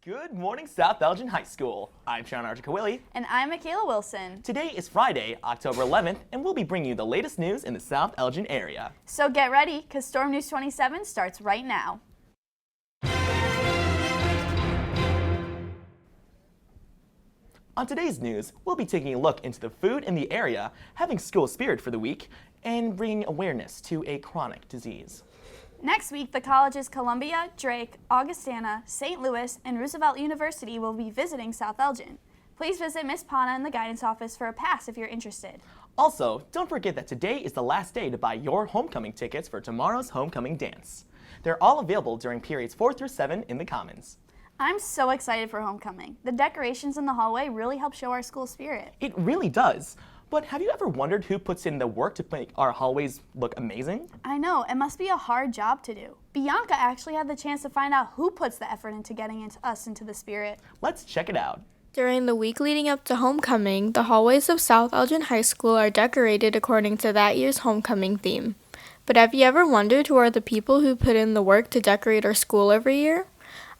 Good morning, South Elgin High School. I'm Sharon Archikawili. And I'm Michaela Wilson. Today is Friday, October 11th, and we'll be bringing you the latest news in the South Elgin area. So get ready, because Storm News 27 starts right now. On today's news, we'll be taking a look into the food in the area, having school spirit for the week, and bringing awareness to a chronic disease. Next week, the colleges Columbia, Drake, Augustana, St. Louis, and Roosevelt University will be visiting South Elgin. Please visit Ms. Pana in the guidance office for a pass if you're interested. Also, don't forget that today is the last day to buy your homecoming tickets for tomorrow's homecoming dance. They're all available during periods 4 through 7 in the Commons. I'm so excited for homecoming. The decorations in the hallway really help show our school spirit. It really does. But have you ever wondered who puts in the work to make our hallways look amazing? I know, it must be a hard job to do. Bianca actually had the chance to find out who puts the effort into getting us into the spirit. Let's check it out. During the week leading up to homecoming, the hallways of South Elgin High School are decorated according to that year's homecoming theme. But have you ever wondered who are the people who put in the work to decorate our school every year?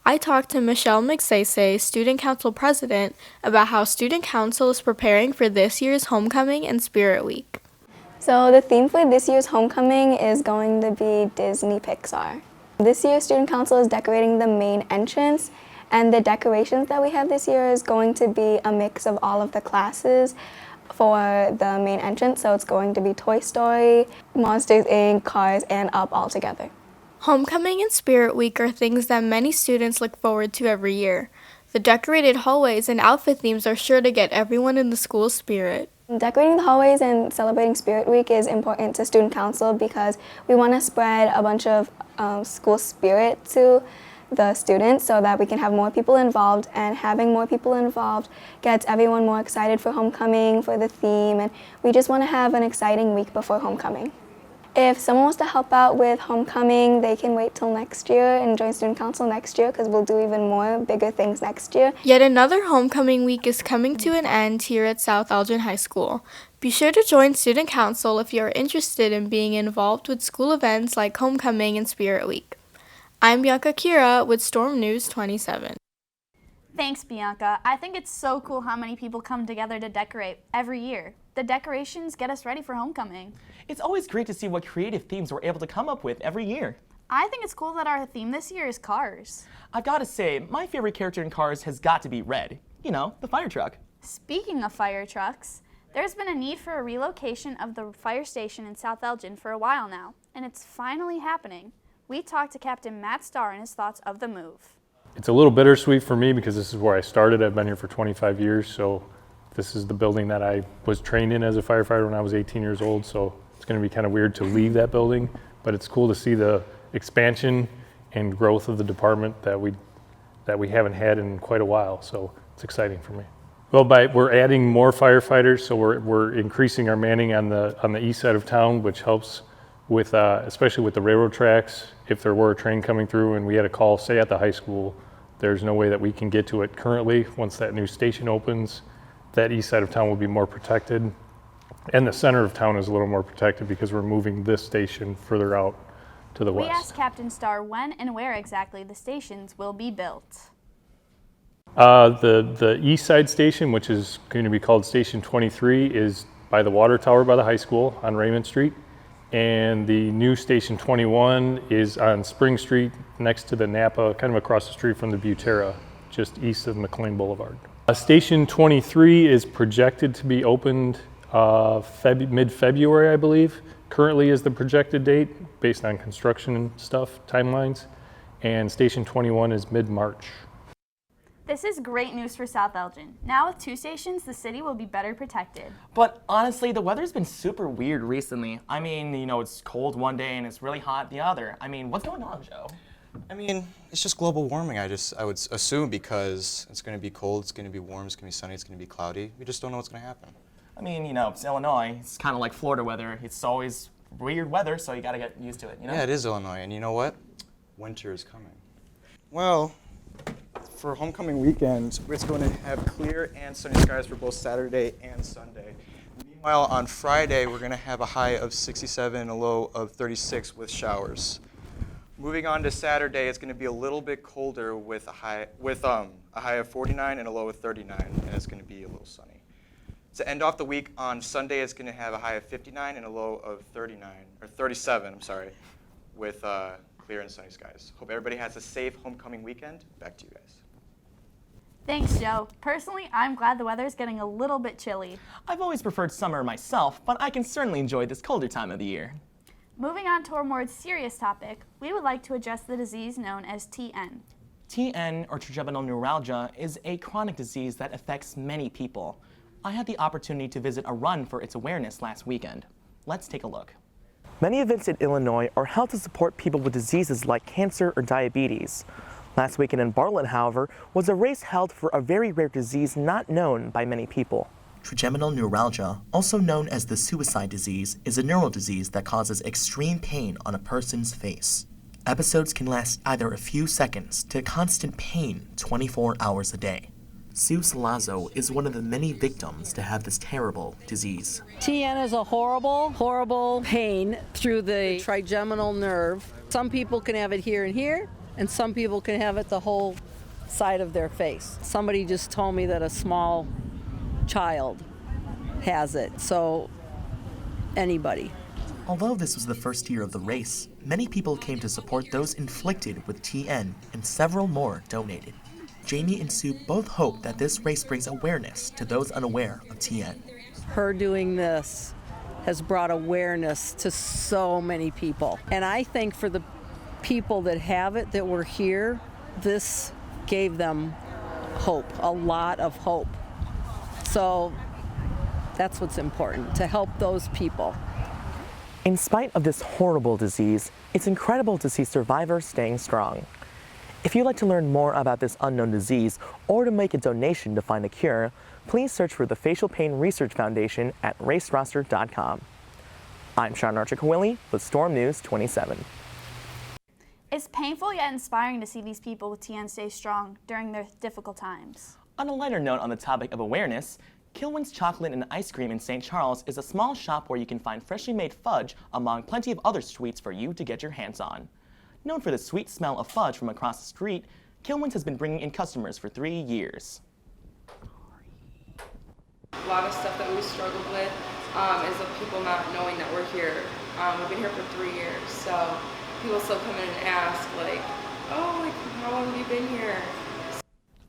I talked to Michelle McSaysay, Student Council President, about how Student Council is preparing for this year's Homecoming and Spirit Week. So the theme for this year's homecoming is going to be Disney Pixar. This year, Student Council is decorating the main entrance, and the decorations that we have this year is going to be a mix of all of the classes for the main entrance. So it's going to be Toy Story, Monsters, Inc., Cars, and Up all together. Homecoming and Spirit Week are things that many students look forward to every year. The decorated hallways and outfit themes are sure to get everyone in the school spirit. Decorating the hallways and celebrating Spirit Week is important to Student Council because we want to spread a bunch of school spirit to the students so that we can have more people involved, and having more people involved gets everyone more excited for homecoming, for the theme, and we just want to have an exciting week before homecoming. If someone wants to help out with homecoming, they can wait till next year and join Student Council next year because we'll do even more bigger things next year. Yet another homecoming week is coming to an end here at South Elgin High School. Be sure to join Student Council if you are interested in being involved with school events like Homecoming and Spirit Week. I'm Bianca Kira with Storm News 27. Thanks, Bianca. I think it's so cool how many people come together to decorate every year. The decorations get us ready for homecoming. It's always great to see what creative themes we're able to come up with every year. I think it's cool that our theme this year is cars. I've got to say, my favorite character in Cars has got to be Red. You know, the fire truck. Speaking of fire trucks, there's been a need for a relocation of the fire station in South Elgin for a while now, and it's finally happening. We talked to Captain Matt Starr and his thoughts of the move. It's a little bittersweet for me because this is where I started. I've been here for 25 years, so this is the building that I was trained in as a firefighter when I was 18 years old, so it's going to be kind of weird to leave that building, but it's cool to see the expansion and growth of the department that we haven't had in quite a while, so it's exciting for me. Well, we're adding more firefighters, so we're increasing our manning on the east side of town, which helps with especially with the railroad tracks. If there were a train coming through and we had a call, say at the high school, there's no way that we can get to it currently. Once that new station opens, that east side of town will be more protected. And the center of town is a little more protected because we're moving this station further out to the west. We asked Captain Starr when and where exactly the stations will be built. The east side station, which is going to be called Station 23, is by the water tower by the high school on Raymond Street. And the new Station 21 is on Spring Street next to the Napa, kind of across the street from the Butera, just east of McLean Boulevard. Station 23 is projected to be opened mid-February, I believe. Currently is the projected date based on construction stuff, timelines. And Station 21 is mid-March. This is great news for South Elgin. Now with 2 stations, the city will be better protected. But honestly, the weather's been super weird recently. I mean, you know, it's cold one day and it's really hot the other. I mean, what's going on, Joe? I mean, it's just global warming, I would assume, because it's going to be cold, it's going to be warm, it's going to be sunny, it's going to be cloudy. We just don't know what's going to happen. I mean, you know, it's Illinois. It's kind of like Florida weather. It's always weird weather, so you got to get used to it, you know? Yeah, it is Illinois, and you know what? Winter is coming. Well, for homecoming weekend, it's going to have clear and sunny skies for both Saturday and Sunday. Meanwhile, on Friday, we're going to have a high of 67 and a low of 36 with showers. Moving on to Saturday, it's going to be a little bit colder with a high of 49 and a low of 39, and it's going to be a little sunny. To end off the week on Sunday, it's going to have a high of 59 and a low of 37, with clear and sunny skies. Hope everybody has a safe homecoming weekend. Back to you guys. Thanks, Joe. Personally, I'm glad the weather is getting a little bit chilly. I've always preferred summer myself, but I can certainly enjoy this colder time of the year. Moving on to a more serious topic, we would like to address the disease known as TN. TN, or trigeminal neuralgia, is a chronic disease that affects many people. I had the opportunity to visit a run for its awareness last weekend. Let's take a look. Many events in Illinois are held to support people with diseases like cancer or diabetes. Last weekend in Bartlett, however, was a race held for a very rare disease not known by many people. Trigeminal neuralgia, also known as the suicide disease, is a neural disease that causes extreme pain on a person's face. Episodes can last either a few seconds to constant pain 24 hours a day. Sue Salazzo is one of the many victims to have this terrible disease. TN is a horrible, horrible pain through the trigeminal nerve. Some people can have it here and here, and some people can have it the whole side of their face. Somebody just told me that a small child has it, so anybody. Although this was the first year of the race, many people came to support those inflicted with TN, and several more donated. Jamie and Sue both hope that this race brings awareness to those unaware of TN. Her doing this has brought awareness to so many people. And I think for the people that have it, that were here, this gave them hope, a lot of hope. So that's what's important, to help those people. In spite of this horrible disease, it's incredible to see survivors staying strong. If you'd like to learn more about this unknown disease or to make a donation to find a cure, please search for the Facial Pain Research Foundation at raceroster.com. I'm Sean Archer-Kawili with Storm News 27. It's painful yet inspiring to see these people with TN stay strong during their difficult times. On a lighter note on the topic of awareness, Kilwin's Chocolate and Ice Cream in St. Charles is a small shop where you can find freshly made fudge among plenty of other sweets for you to get your hands on. Known for the sweet smell of fudge from across the street, Kilwin's has been bringing in customers for 3 years. A lot of stuff that we struggled with is of people not knowing that we're here. We've been here for 3 years, so people still come in and ask, like, oh, like, how long have you been here?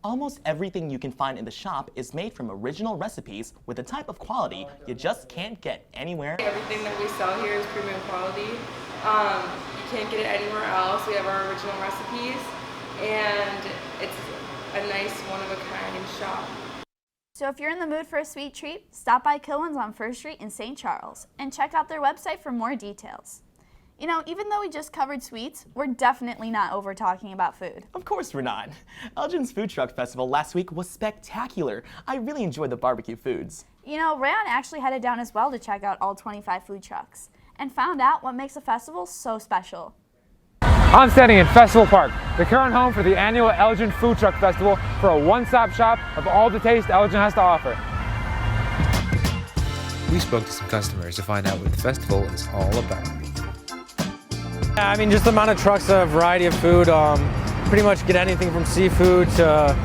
Almost everything you can find in the shop is made from original recipes with a type of quality you just can't get anywhere. Everything that we sell here is premium quality. You can't get it anywhere else. We have our original recipes, and it's a nice one-of-a-kind shop. So if you're in the mood for a sweet treat, stop by Kilwin's on First Street in St. Charles and check out their website for more details. You know, even though we just covered sweets, we're definitely not over talking about food. Of course we're not. Elgin's Food Truck Festival last week was spectacular. I really enjoyed the barbecue foods. You know, Rayon actually headed down as well to check out all 25 food trucks and found out what makes a festival so special. I'm standing in Festival Park, the current home for the annual Elgin Food Truck Festival, for a one-stop shop of all the taste Elgin has to offer. We spoke to some customers to find out what the festival is all about. I mean, just the amount of trucks, a variety of food, pretty much get anything from seafood to,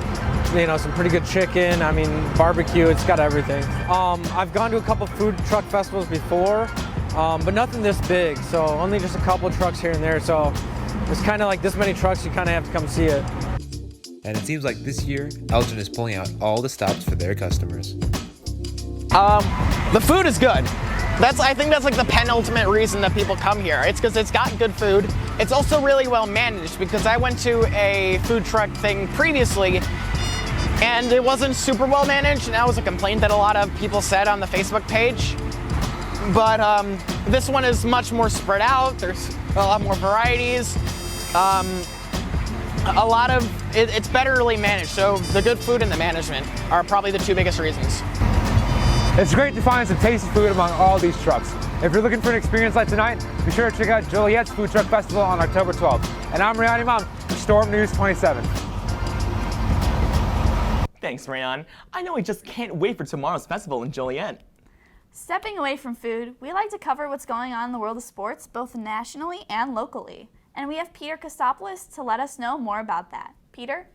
you know, some pretty good chicken. I mean, barbecue, it's got everything. I've gone to a couple food truck festivals before, but nothing this big, so only just a couple trucks here and there, so it's kind of like this many trucks, you kind of have to come see it. And it seems like this year, Elgin is pulling out all the stops for their customers. The food is good. I think that's like the penultimate reason that people come here. It's because it's got good food. It's also really well managed, because I went to a food truck thing previously and it wasn't super well managed, and that was a complaint that a lot of people said on the Facebook page. But this one is much more spread out. There's a lot more varieties. It's betterly managed. So the good food and the management are probably the two biggest reasons. It's great to find some tasty food among all these trucks. If you're looking for an experience like tonight, be sure to check out Joliet's Food Truck Festival on October 12th. And I'm Ryan Imam for Storm News 27. Thanks, Rayon. I know I just can't wait for tomorrow's festival in Joliet. Stepping away from food, we like to cover what's going on in the world of sports, both nationally and locally. And we have Peter Kostopoulos to let us know more about that. Peter?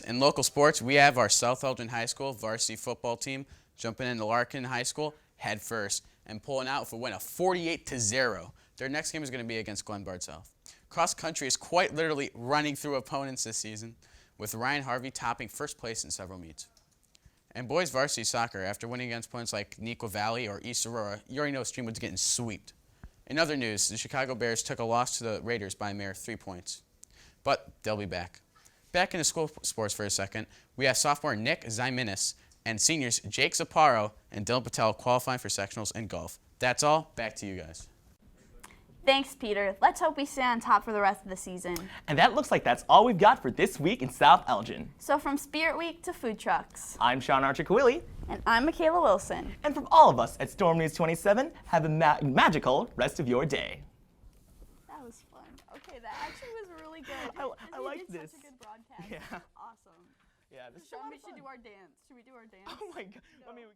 In local sports, we have our South Elgin High School varsity football team jumping into Larkin High School head first and pulling out for a win of 48-0. Their next game is going to be against Glenbard South. Cross country is quite literally running through opponents this season, with Ryan Harvey topping first place in several meets. And boys varsity soccer, after winning against opponents like Neuqua Valley or East Aurora, you already know Streamwood's getting swept. In other news, the Chicago Bears took a loss to the Raiders by a mere 3 points. But they'll be back. Back into school sports for a second, we have sophomore Nick Zyminis and seniors Jake Zaparo and Dylan Patel qualifying for sectionals in golf. That's all. Back to you guys. Thanks, Peter. Let's hope we stay on top for the rest of the season. And that looks like that's all we've got for this week in South Elgin. So from Spirit Week to food trucks. I'm Sean Archer-Kawili. And I'm Michaela Wilson. And from all of us at Storm News 27, have a magical rest of your day. That was fun. Okay, that actually was really good. I like this. Such a good broadcast. Yeah. Awesome. Yeah, this is Sean, we should do our dance. Should we do our dance? Oh my God. I mean,